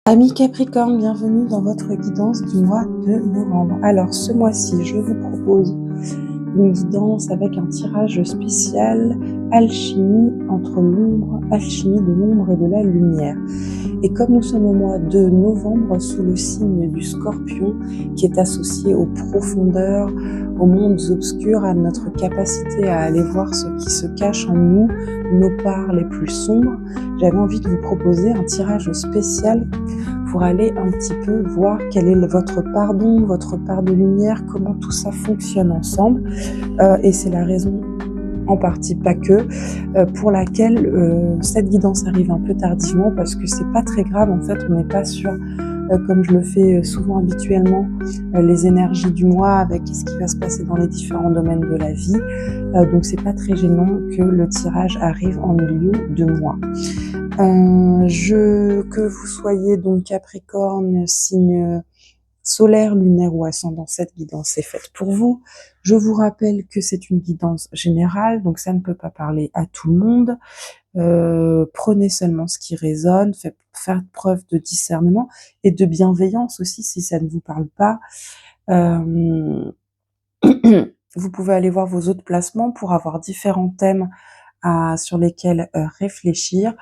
Amis Capricorne, bienvenue dans votre guidance du mois de novembre. Alors ce mois-ci, je vous propose une guidance avec un tirage spécial alchimie entre l'ombre, alchimie de l'ombre et de la lumière. Et comme nous sommes au mois de novembre sous le signe du Scorpion qui est associé aux profondeurs, aux mondes obscurs, à notre capacité à aller voir ce qui se cache en nous, nos parts les plus sombres, j'avais envie de vous proposer un tirage spécial pour aller un petit peu voir quelle est votre part d'ombre, votre part de lumière, comment tout ça fonctionne ensemble. Et c'est la raison en partie, pas que, pour laquelle cette guidance arrive un peu tardivement, parce que c'est pas très grave, en fait, on n'est pas sur, comme je le fais souvent habituellement, les énergies du mois avec ce qui va se passer dans les différents domaines de la vie, donc c'est pas très gênant que le tirage arrive en milieu de mois. Que vous soyez donc Capricorne, signe solaire, lunaire ou ascendant, cette guidance est faite pour vous. Je vous rappelle que c'est une guidance générale, donc ça ne peut pas parler à tout le monde. Prenez seulement ce qui résonne, faites preuve de discernement et de bienveillance aussi si ça ne vous parle pas. Vous pouvez aller voir vos autres placements pour avoir différents thèmes sur lesquels réfléchir.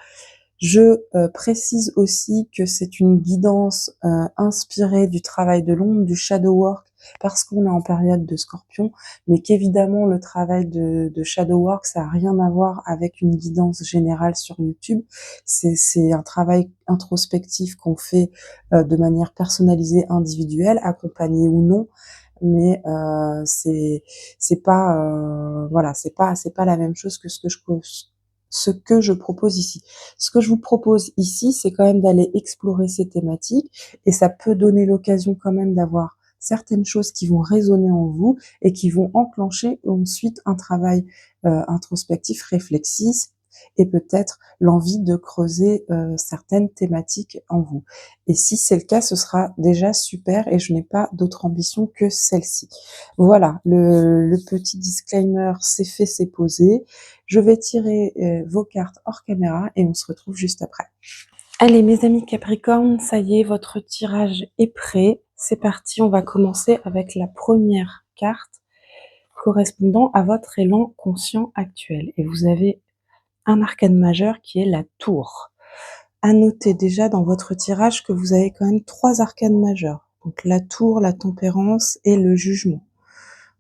Je précise aussi que c'est une guidance inspirée du travail de l'ombre, du shadow work, parce qu'on est en période de Scorpion, mais qu'évidemment le travail de shadow work, ça n'a rien à voir avec une guidance générale sur YouTube. C'est un travail introspectif qu'on fait de manière personnalisée, individuelle, accompagnée ou non, mais c'est pas voilà, c'est pas la même chose que ce que je propose ici. Ce que je vous propose ici, c'est quand même d'aller explorer ces thématiques, et ça peut donner l'occasion quand même d'avoir certaines choses qui vont résonner en vous et qui vont enclencher ensuite un travail introspectif, réflexif, et peut-être l'envie de creuser certaines thématiques en vous. Et si c'est le cas, ce sera déjà super, et je n'ai pas d'autre ambition que celle-ci. Voilà, le petit disclaimer, c'est fait, c'est posé. Je vais tirer vos cartes hors caméra et on se retrouve juste après. Allez mes amis Capricorne, ça y est, votre tirage est prêt. C'est parti, on va commencer avec la première carte correspondant à votre élan conscient actuel. Et vous avez un arcane majeur qui est la tour. À noter déjà dans votre tirage que vous avez quand même 3 arcanes majeurs. Donc la tour, la tempérance et le jugement.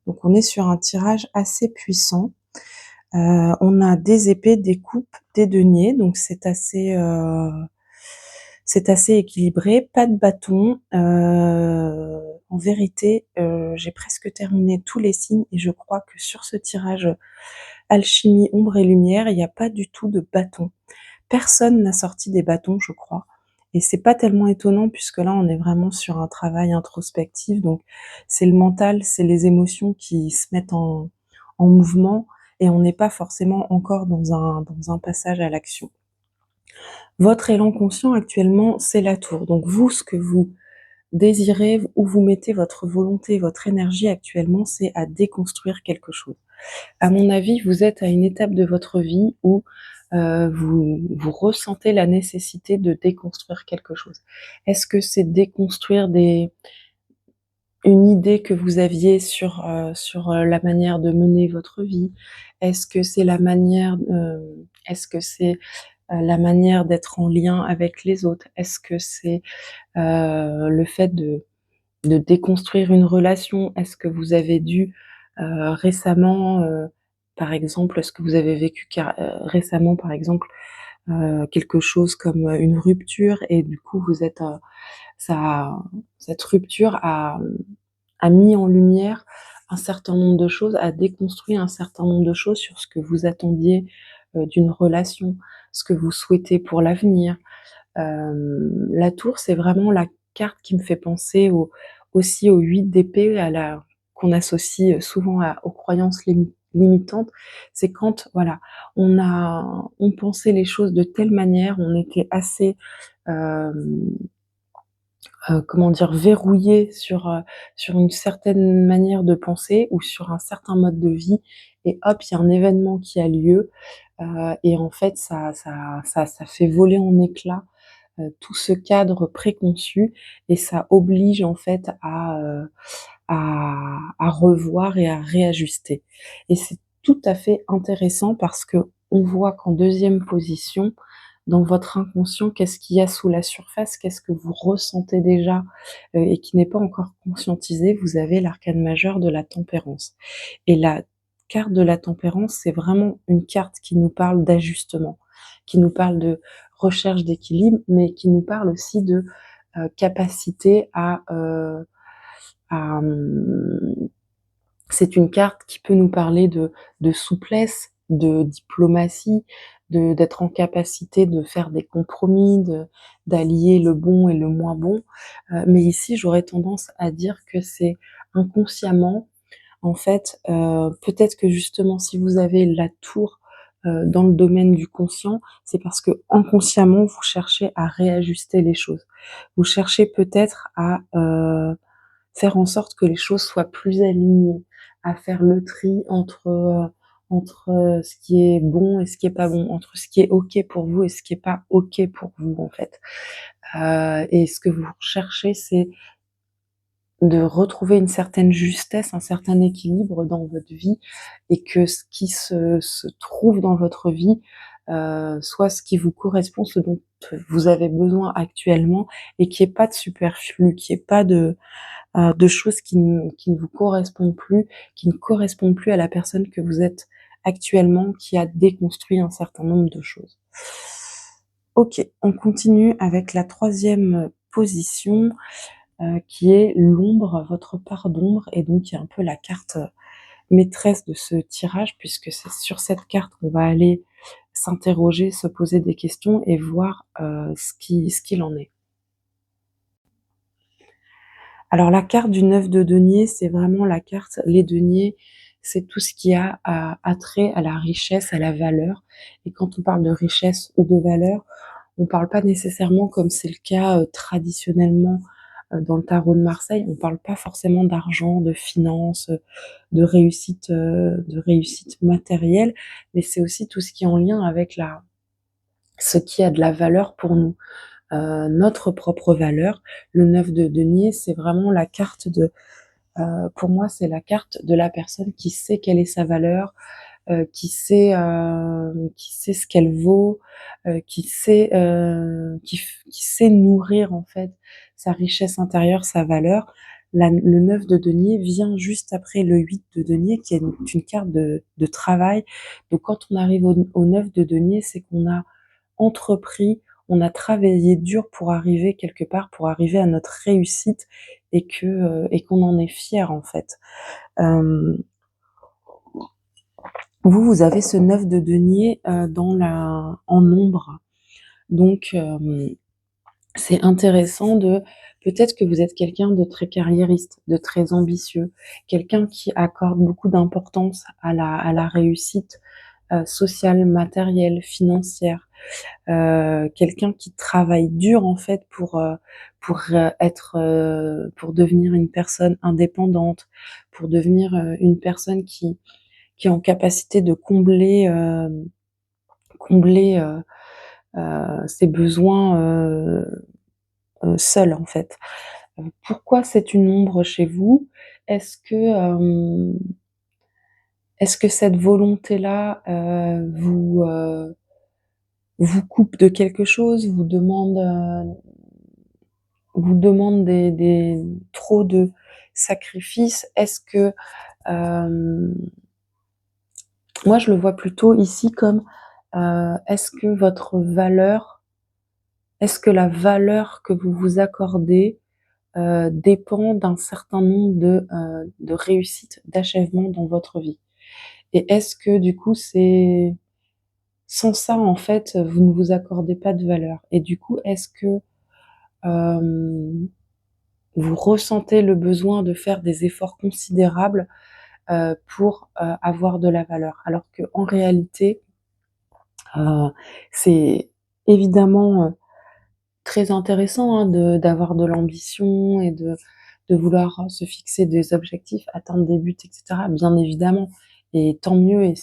Donc on est sur un tirage assez puissant. On a des épées, des coupes, des deniers, donc c'est assez équilibré. Pas de bâton. En vérité, j'ai presque terminé tous les signes et je crois que sur ce tirage alchimie, ombre et lumière, il n'y a pas du tout de bâton. Personne n'a sorti des bâtons, je crois. Et c'est pas tellement étonnant puisque là, on est vraiment sur un travail introspectif. Donc, c'est le mental, c'est les émotions qui se mettent en mouvement et on n'est pas forcément encore dans un passage à l'action. Votre élan conscient actuellement, c'est la tour. Donc, vous, ce que vous désirez, où vous mettez votre volonté, votre énergie actuellement, c'est à déconstruire quelque chose. À mon avis, vous êtes à une étape de votre vie où vous ressentez la nécessité de déconstruire quelque chose. Est-ce que c'est déconstruire une idée que vous aviez sur la manière de mener votre vie? Est-ce que c'est la manière la manière d'être en lien avec les autres? Est-ce que c'est le fait de déconstruire une relation? Est-ce que vous avez dû récemment, par exemple, est-ce que vous avez vécu récemment, par exemple, quelque chose comme une rupture et du coup vous êtes cette rupture a mis en lumière un certain nombre de choses, a déconstruit un certain nombre de choses sur ce que vous attendiez d'une relation, ce que vous souhaitez pour l'avenir. La tour, c'est vraiment la carte qui me fait penser aussi au 8 d'épée, qu'on associe souvent aux croyances limitantes. C'est quand, voilà, on pensait les choses de telle manière, on était assez, comment dire, verrouillé sur une certaine manière de penser ou sur un certain mode de vie, et hop, il y a un événement qui a lieu, et en fait, ça fait voler en éclats tout ce cadre préconçu et ça oblige en fait à revoir et à réajuster. Et c'est tout à fait intéressant parce que on voit qu'en deuxième position, dans votre inconscient, qu'est-ce qu'il y a sous la surface, qu'est-ce que vous ressentez déjà et qui n'est pas encore conscientisé, vous avez l'arcane majeur de la tempérance. Et la carte de la tempérance, c'est vraiment une carte qui nous parle d'ajustement, qui nous parle de recherche d'équilibre, mais qui nous parle aussi de capacité à c'est une carte qui peut nous parler de souplesse, de diplomatie, d'être en capacité de faire des compromis, d'allier le bon et le moins bon. Mais ici, j'aurais tendance à dire que c'est inconsciemment, en fait, peut-être que justement, si vous avez la tour dans le domaine du conscient, c'est parce que inconsciemment, vous cherchez à réajuster les choses. Vous cherchez peut-être à faire en sorte que les choses soient plus alignées, à faire le tri entre ce qui est bon et ce qui est pas bon, entre ce qui est OK pour vous et ce qui est pas OK pour vous, en fait. Et ce que vous recherchez, c'est de retrouver une certaine justesse, un certain équilibre dans votre vie et que ce qui se trouve dans votre vie, soit ce qui vous correspond, ce dont vous avez besoin actuellement et qu'il y ait pas de superflu, qu'il y ait pas de choses qui ne vous correspondent plus, qui ne correspondent plus à la personne que vous êtes actuellement, qui a déconstruit un certain nombre de choses. OK, on continue avec la troisième position, qui est l'ombre, votre part d'ombre et donc qui est un peu la carte, maîtresse de ce tirage puisque c'est sur cette carte qu'on va aller s'interroger, se poser des questions et voir, ce qu'il en est. Alors la carte du 9 de denier, c'est vraiment la carte les deniers, c'est tout ce qui a trait à la richesse, à la valeur et quand on parle de richesse ou de valeur, on parle pas nécessairement comme c'est le cas, traditionnellement, dans le tarot de Marseille, on parle pas forcément d'argent, de finances, de réussite matérielle, mais c'est aussi tout ce qui est en lien avec la ce qui a de la valeur pour nous, notre propre valeur. Le 9 de denier, c'est vraiment la carte de pour moi, c'est la carte de la personne qui sait quelle est sa valeur, qui sait ce qu'elle vaut, qui sait nourrir en fait sa richesse intérieure, sa valeur. Le 9 de denier vient juste après le 8 de denier qui est une carte de travail. Donc quand on arrive au 9 de denier, c'est qu'on a entrepris, on a travaillé dur pour arriver quelque part, pour arriver à notre réussite et qu'on en est fier en fait. Euh, vous avez ce 9 de denier en ombre. Donc, c'est intéressant peut-être que vous êtes quelqu'un de très carriériste, de très ambitieux, quelqu'un qui accorde beaucoup d'importance à la réussite sociale, matérielle, financière. Quelqu'un qui travaille dur en fait pour devenir une personne indépendante, pour devenir une personne qui est en capacité de combler ses besoins seul en fait. Pourquoi c'est une ombre chez vous? Est-ce que est-ce que cette volonté-là vous coupe de quelque chose, vous demande des trop de sacrifices? Est-ce que euh, moi je le vois plutôt ici comme est-ce que la valeur que vous vous accordez dépend d'un certain nombre de réussites, d'achèvements dans votre vie? Et est-ce que du coup c'est sans ça en fait vous ne vous accordez pas de valeur? Et du coup est-ce que vous ressentez le besoin de faire des efforts considérables pour avoir de la valeur? Alors qu'en réalité, c'est évidemment très intéressant hein, d'avoir de l'ambition et de vouloir se fixer des objectifs, atteindre des buts, etc. Bien évidemment, et tant mieux. Et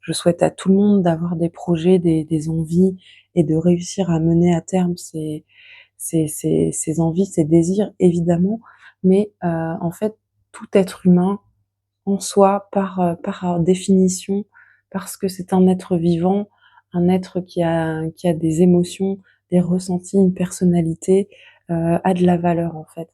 Je souhaite à tout le monde d'avoir des projets, des envies et de réussir à mener à terme ses envies, ses désirs évidemment, mais en fait, tout être humain en soi, par définition, parce que c'est un être vivant, un être qui a des émotions, des ressentis, une personnalité, a de la valeur en fait.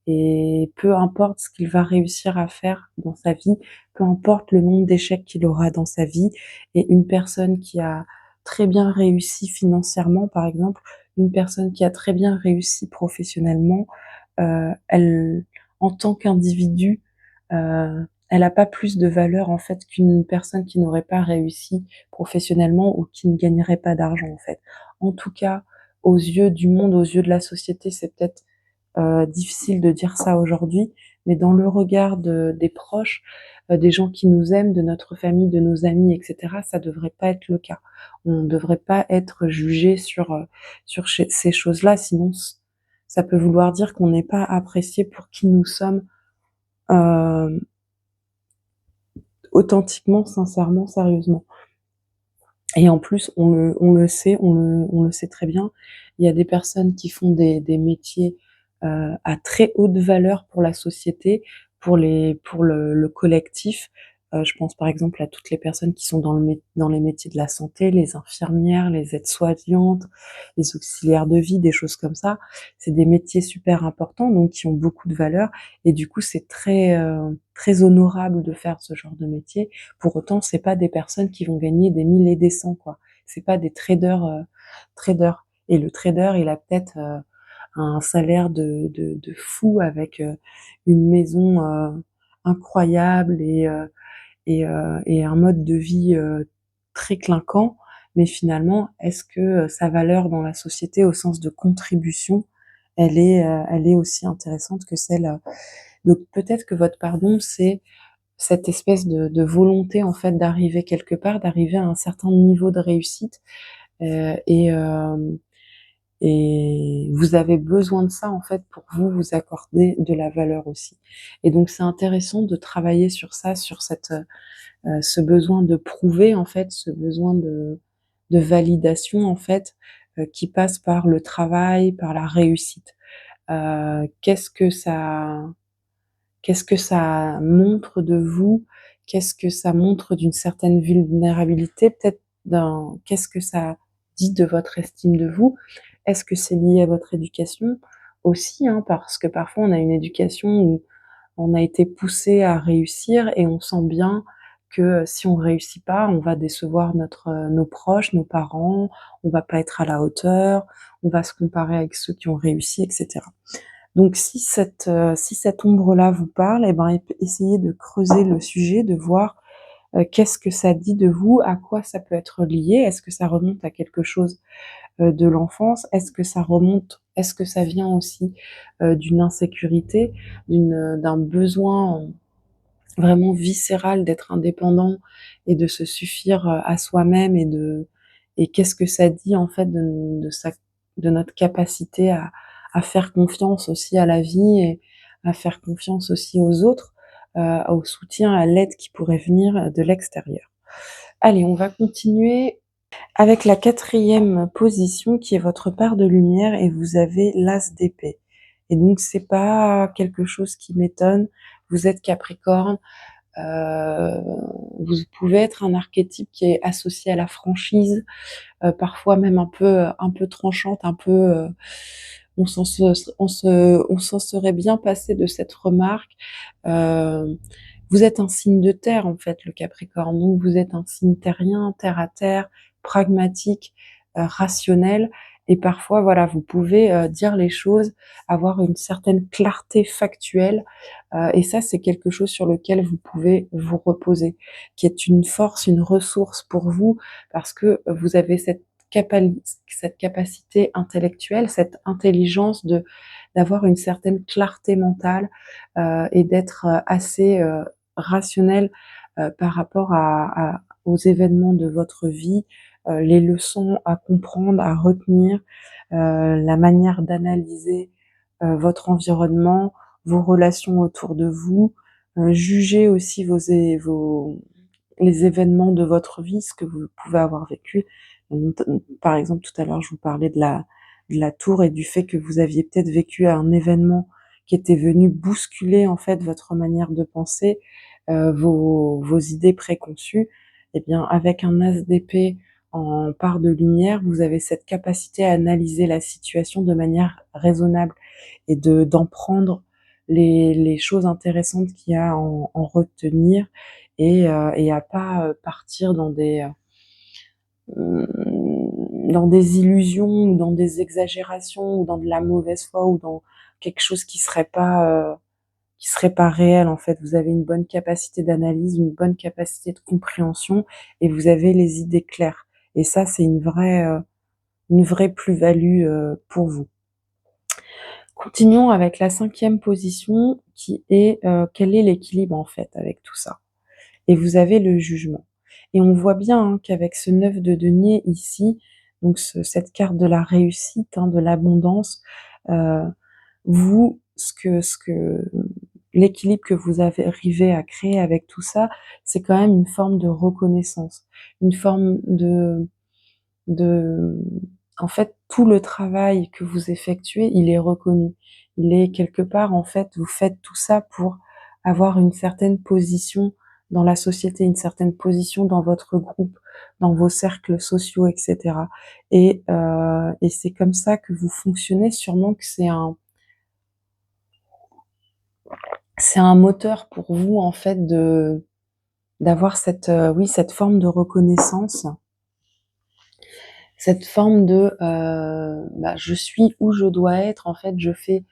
Et peu importe ce qu'il va réussir à faire dans sa vie, peu importe le nombre d'échecs qu'il aura dans sa vie, et une personne qui a très bien réussi financièrement, par exemple, une personne qui a très bien réussi professionnellement, elle, en tant qu'individu, elle a pas plus de valeur en fait qu'une personne qui n'aurait pas réussi professionnellement ou qui ne gagnerait pas d'argent en fait. En tout cas, aux yeux du monde, aux yeux de la société, c'est peut-être difficile de dire ça aujourd'hui, mais dans le regard des proches, des gens qui nous aiment, de notre famille, de nos amis, etc., ça devrait pas être le cas. On ne devrait pas être jugé sur ces choses-là, sinon ça peut vouloir dire qu'on n'est pas apprécié pour qui nous sommes, euh, authentiquement, sincèrement, sérieusement. Et en plus, on le sait, on le sait très bien, il y a des personnes qui font des métiers à très haute valeur pour la société, pour le collectif. Je pense par exemple à toutes les personnes qui sont dans les métiers de la santé, les infirmières, les aides-soignantes, les auxiliaires de vie, des choses comme ça. C'est des métiers super importants, donc qui ont beaucoup de valeur. Et du coup, c'est très honorable de faire ce genre de métier. Pour autant, c'est pas des personnes qui vont gagner des 1000 et des 100, quoi. C'est pas des traders. Et le trader, il a peut-être un salaire de fou avec une maison incroyable et un mode de vie très clinquant. Mais finalement, est-ce que sa valeur dans la société, au sens de contribution, elle est aussi intéressante que celle. Donc peut-être que votre pardon, c'est cette espèce de volonté en fait d'arriver quelque part, d'arriver à un certain niveau de réussite, euh, et euh, et vous avez besoin de ça en fait pour vous accorder de la valeur aussi. Et donc c'est intéressant de travailler sur ça, sur ce besoin de prouver en fait, ce besoin de validation en fait, qui passe par le travail, par la réussite. Euh, qu'est-ce que ça Qu'est-ce que ça montre de vous? Qu'est-ce que ça montre d'une certaine vulnérabilité? Peut-être qu'est-ce que ça dit de votre estime de vous? Est-ce que c'est lié à votre éducation? Aussi, hein, parce que parfois on a une éducation où on a été poussé à réussir et on sent bien que si on réussit pas, on va décevoir nos proches, nos parents, on va pas être à la hauteur, on va se comparer avec ceux qui ont réussi, etc. Donc si cette ombre-là vous parle, eh ben, essayez de creuser le sujet, de voir qu'est-ce que ça dit de vous, à quoi ça peut être lié, est-ce que ça remonte à quelque chose de l'enfance, est-ce que ça vient aussi d'une insécurité, d'un besoin vraiment viscéral d'être indépendant et de se suffire à soi-même et qu'est-ce que ça dit en fait de notre capacité à faire confiance aussi à la vie et à faire confiance aussi aux autres, au soutien, à l'aide qui pourrait venir de l'extérieur. Allez, on va continuer avec la quatrième position qui est votre part de lumière et vous avez l'as d'épée. Et donc c'est pas quelque chose qui m'étonne. Vous êtes Capricorne, euh, vous pouvez être un archétype qui est associé à la franchise, parfois même un peu tranchante, on s'en serait bien passé de cette remarque. Euh, Vous êtes un signe de terre en fait, le Capricorne. Donc vous êtes un signe terrien, terre à terre, pragmatique, rationnel. Et parfois, voilà, vous pouvez dire les choses, avoir une certaine clarté factuelle. Et ça, c'est quelque chose sur lequel vous pouvez vous reposer, qui est une force, une ressource pour vous, parce que vous avez cette capacité intellectuelle, cette intelligence d'avoir une certaine clarté mentale et d'être assez rationnel par rapport aux événements de votre vie, les leçons à comprendre, à retenir, la manière d'analyser votre environnement, vos relations autour de vous, juger aussi les événements de votre vie, ce que vous pouvez avoir vécu. Par exemple, tout à l'heure, je vous parlais de la tour et du fait que vous aviez peut-être vécu un événement qui était venu bousculer en fait votre manière de penser, vos idées préconçues. Eh bien, avec un as d'épée en part de lumière, vous avez cette capacité à analyser la situation de manière raisonnable et d'en prendre les choses intéressantes qu'il y a à en retenir et à pas partir dans des illusions ou dans des exagérations ou dans de la mauvaise foi ou dans quelque chose qui serait pas réel en fait. Vous avez une bonne capacité d'analyse, une bonne capacité de compréhension et vous avez les idées claires. Et ça, c'est une vraie plus-value pour vous. Continuons avec la 5e position qui est quel est l'équilibre en fait avec tout ça. Et vous avez le jugement. Et on voit bien hein, qu'avec ce 9 de denier ici, donc cette carte de la réussite, hein, de l'abondance, euh, l'équilibre que vous avez arrivé à créer avec tout ça, c'est quand même une forme de reconnaissance, une forme de, en fait, tout le travail que vous effectuez, il est reconnu. Il est quelque part, en fait, vous faites tout ça pour avoir une certaine position dans la société, une certaine position dans votre groupe, dans vos cercles sociaux, etc. Et c'est comme ça que vous fonctionnez. Sûrement que c'est un moteur pour vous, en fait, d'avoir cette forme de reconnaissance, cette forme de je suis où je dois être, en fait, je fais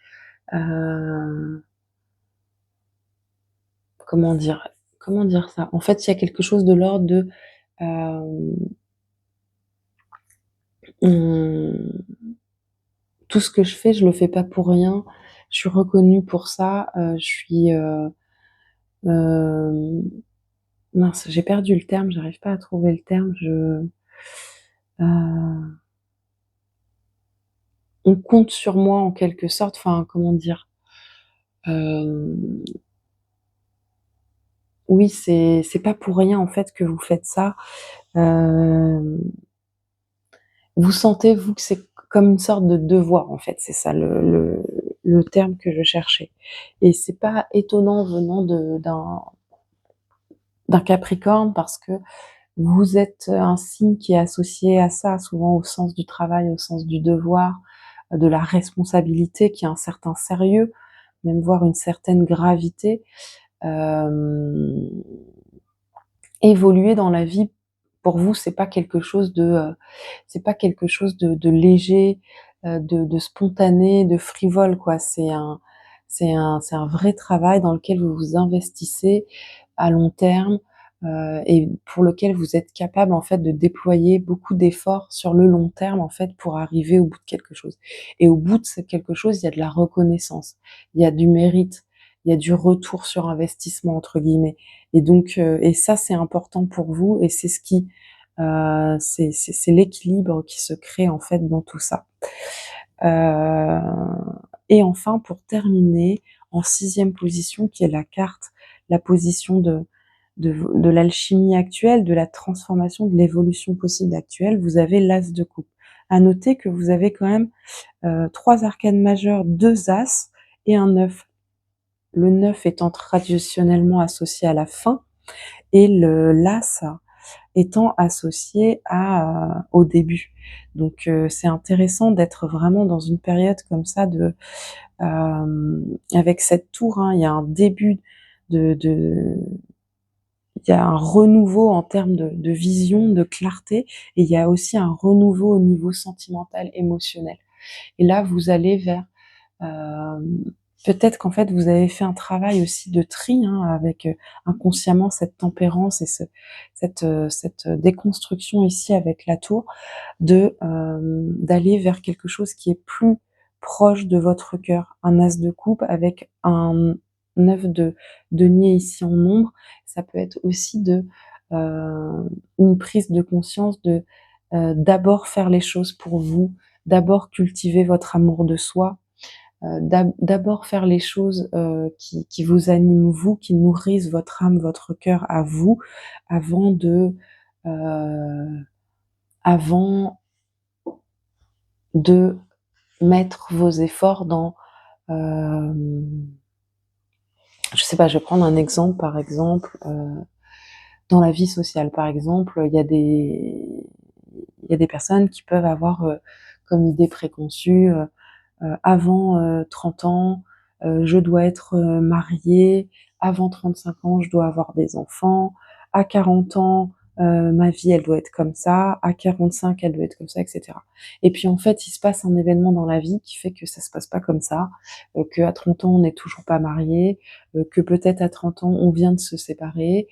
comment dire ça? En fait, il y a quelque chose de l'ordre de euh, tout ce que je fais, je le fais pas pour rien. Je suis reconnue pour ça. Je suis euh, mince, j'ai perdu le terme. J'arrive pas à trouver le terme. On compte sur moi en quelque sorte. Enfin, comment dire? Euh, oui, c'est pas pour rien en fait que vous faites ça. Euh, vous sentez vous que c'est comme une sorte de devoir en fait. C'est ça le terme que je cherchais. Et c'est pas étonnant venant d'un Capricorne parce que vous êtes un signe qui est associé à ça, souvent au sens du travail, au sens du devoir, de la responsabilité, qui a un certain sérieux, même voire une certaine gravité. Euh, évoluer dans la vie pour vous c'est pas quelque chose de léger, de spontané, de frivole quoi. C'est un vrai travail dans lequel vous vous investissez à long terme et pour lequel vous êtes capable en fait de déployer beaucoup d'efforts sur le long terme en fait pour arriver au bout de quelque chose. Et au bout de ce quelque chose, il y a de la reconnaissance, il y a du mérite, il y a du retour sur investissement entre guillemets. Et donc, et ça, c'est important pour vous, et c'est ce qui, c'est l'équilibre qui se crée en fait dans tout ça. Euh, et enfin, pour terminer, en 6e position, qui est la position de l'alchimie actuelle, de la transformation, de l'évolution possible actuelle, vous avez l'as de coupe. À noter que vous avez quand même 3 arcanes majeures, 2 as et un 9. Le 9 étant traditionnellement associé à la fin et le l'as étant associé au début. Donc c'est intéressant d'être vraiment dans une période comme ça avec cette tour, hein, il y a un début de il y a un renouveau en termes de vision, de clarté, et il y a aussi un renouveau au niveau sentimental, émotionnel. Et là, vous allez vers euh, peut-être qu'en fait vous avez fait un travail aussi de tri hein, avec inconsciemment cette tempérance et cette déconstruction ici avec la tour, d'aller vers quelque chose qui est plus proche de votre cœur, un as de coupe avec un 9 de denier ici en ombre. Ça peut être aussi une prise de conscience de d'abord faire les choses pour vous, d'abord cultiver votre amour de soi, d'abord faire les choses, qui vous animent vous, qui nourrissent votre âme, votre cœur à vous, avant de, heu, avant de mettre vos efforts dans, hem, je sais pas, je vais prendre un exemple, par exemple, dans la vie sociale, par exemple, il y a des personnes qui peuvent avoir, comme idée préconçue, avant, 30 ans, je dois être, mariée, avant 35 ans, je dois avoir des enfants, à 40 ans, ma vie, elle doit être comme ça, à 45, elle doit être comme ça, et cetera. Et puis, en fait, il se passe un événement dans la vie qui fait que ça se passe pas comme ça, qu'à 30 ans, on n'est toujours pas marié, que peut-être à 30 ans, on vient de se séparer,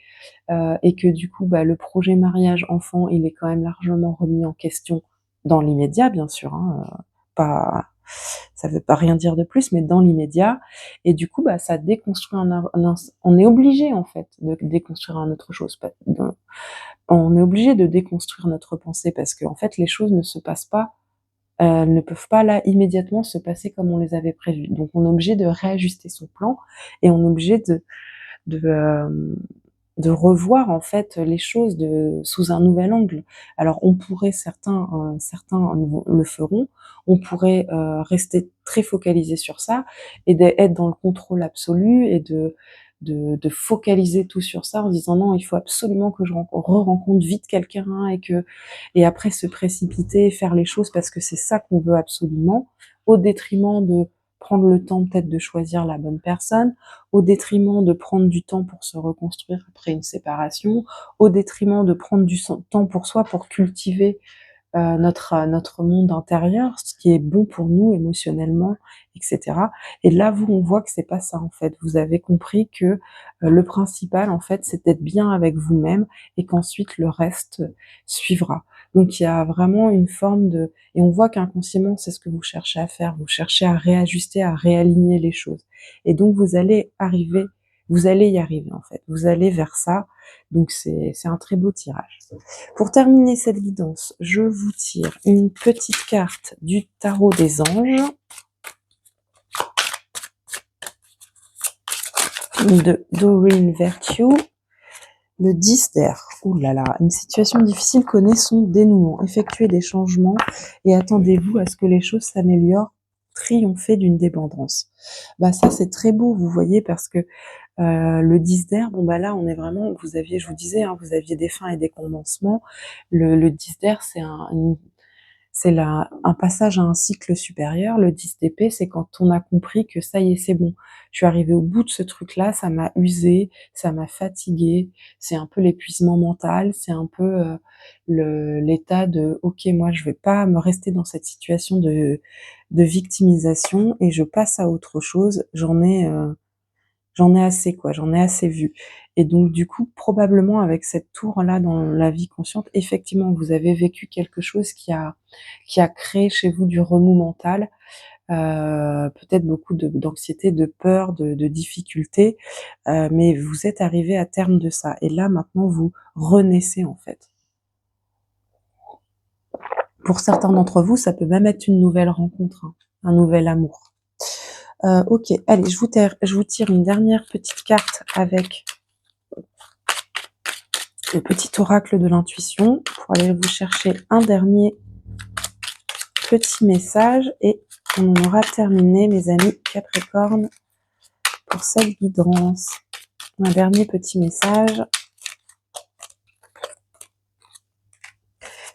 et que du coup, bah, le projet mariage enfant, il est quand même largement remis en question dans l'immédiat, bien sûr, hein, pas ça veut pas rien dire de plus, mais dans l'immédiat. Et du coup, bah, ça déconstruit on est obligé en fait de déconstruire un autre chose. On est obligé de déconstruire notre pensée parce qu'en fait, les choses ne se passent pas, ne peuvent pas là immédiatement se passer comme on les avait prévues. Donc, on est obligé de réajuster son plan et on est obligé de, de revoir en fait les choses sous un nouvel angle. Alors on pourrait, certains le feront, on pourrait rester très focalisé sur ça et être dans le contrôle absolu et de focaliser tout sur ça en se disant non, il faut absolument que je re-rencontre vite quelqu'un et après se précipiter et faire les choses parce que c'est ça qu'on veut absolument, au détriment de prendre le temps peut-être de choisir la bonne personne, au détriment de prendre du temps pour se reconstruire après une séparation, au détriment de prendre temps pour soi, pour cultiver notre monde intérieur, ce qui est bon pour nous émotionnellement, etc. Et là, vous, on voit que c'est pas ça en fait. Vous avez compris que le principal en fait, c'est d'être bien avec vous-même et qu'ensuite le reste suivra. Donc il y a vraiment une forme de et on voit qu'inconsciemment, c'est ce que vous cherchez à faire. Vous cherchez à réajuster, à réaligner les choses. Et donc vous allez y arriver en fait. Vous allez vers ça. Donc c'est un très beau tirage. Pour terminer cette guidance, je vous tire une petite carte du tarot des anges de Doreen Virtue, le 10 d'air. Ouh là là, une situation difficile connaît son dénouement. Effectuez des changements et attendez-vous à ce que les choses s'améliorent. Triompher d'une dépendance. Bah ça c'est très beau, vous voyez, parce que le 10 d'air, bon bah là on est vraiment, je vous disais, hein, vous aviez des fins et des commencements. Le 10 d'air, c'est un passage à un cycle supérieur. Le 10 d'épée, c'est quand on a compris que ça y est, c'est bon. Je suis arrivée au bout de ce truc-là, ça m'a usé, ça m'a fatiguée. C'est un peu l'épuisement mental, c'est un peu l'état de OK, moi je vais pas me rester dans cette situation de victimisation et je passe à autre chose. J'en ai assez quoi, j'en ai assez vu. Et donc du coup, probablement avec cette tour-là dans la vie consciente, effectivement, vous avez vécu quelque chose qui a créé chez vous du remous mental, peut-être beaucoup d'anxiété, de peur, de difficultés, mais vous êtes arrivé à terme de ça. Et là, maintenant, vous renaissez en fait. Pour certains d'entre vous, ça peut même être une nouvelle rencontre, hein, un nouvel amour. Ok, allez, je vous tire une dernière petite carte avec le petit oracle de l'intuition pour aller vous chercher un dernier petit message et on en aura terminé, mes amis Capricorne, pour cette guidance. Un dernier petit message.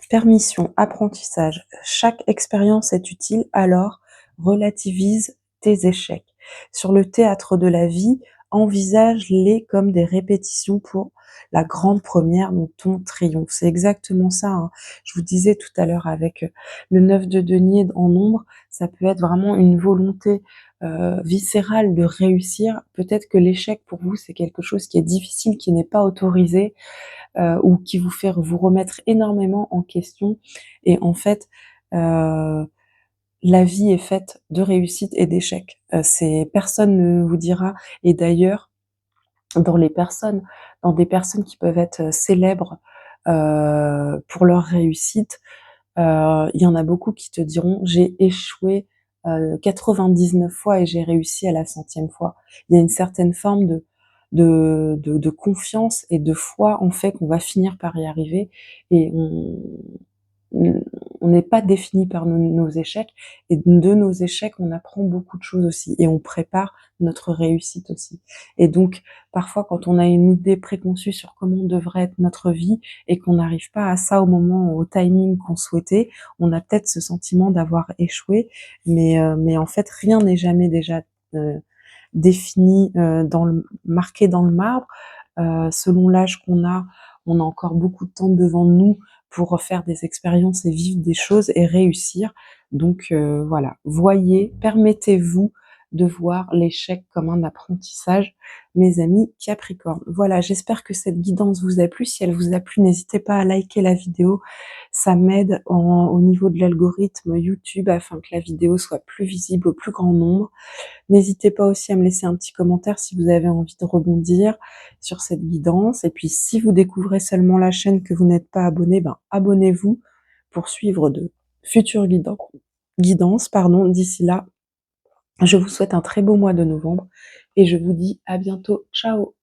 Permission, apprentissage. Chaque expérience est utile, alors relativise tes échecs. Sur le théâtre de la vie, envisage-les comme des répétitions pour la grande première dont ton triomphe. C'est exactement ça, hein. Je vous disais tout à l'heure avec le 9 de denier en ombre, ça peut être vraiment une volonté viscérale de réussir. Peut-être que l'échec pour vous, c'est quelque chose qui est difficile, qui n'est pas autorisé, ou qui vous fait vous remettre énormément en question. Et en fait, la vie est faite de réussites et d'échecs. Personne ne vous dira. Et d'ailleurs, dans des personnes qui peuvent être célèbres pour leur réussite, il y en a beaucoup qui te diront j'ai échoué 99 fois et j'ai réussi à la 100e fois. Il y a une certaine forme de confiance et de foi en fait qu'on va finir par y arriver et on n'est pas défini par nos échecs et de nos échecs, on apprend beaucoup de choses aussi et on prépare notre réussite aussi. Et donc, parfois, quand on a une idée préconçue sur comment devrait être notre vie et qu'on n'arrive pas à ça au timing qu'on souhaitait, on a peut-être ce sentiment d'avoir échoué, mais en fait, rien n'est jamais déjà défini, marqué dans le marbre. Selon l'âge qu'on a, on a encore beaucoup de temps devant nous pour faire des expériences et vivre des choses et réussir. Donc voilà, voyez, permettez-vous de voir l'échec comme un apprentissage, mes amis Capricorne. Voilà, j'espère que cette guidance vous a plu. Si elle vous a plu, n'hésitez pas à liker la vidéo. Ça m'aide au niveau de l'algorithme YouTube afin que la vidéo soit plus visible au plus grand nombre. N'hésitez pas aussi à me laisser un petit commentaire si vous avez envie de rebondir sur cette guidance. Et puis, si vous découvrez seulement la chaîne que vous n'êtes pas abonné, ben, abonnez-vous pour suivre de futures guidances. D'ici là, je vous souhaite un très beau mois de novembre et je vous dis à bientôt. Ciao!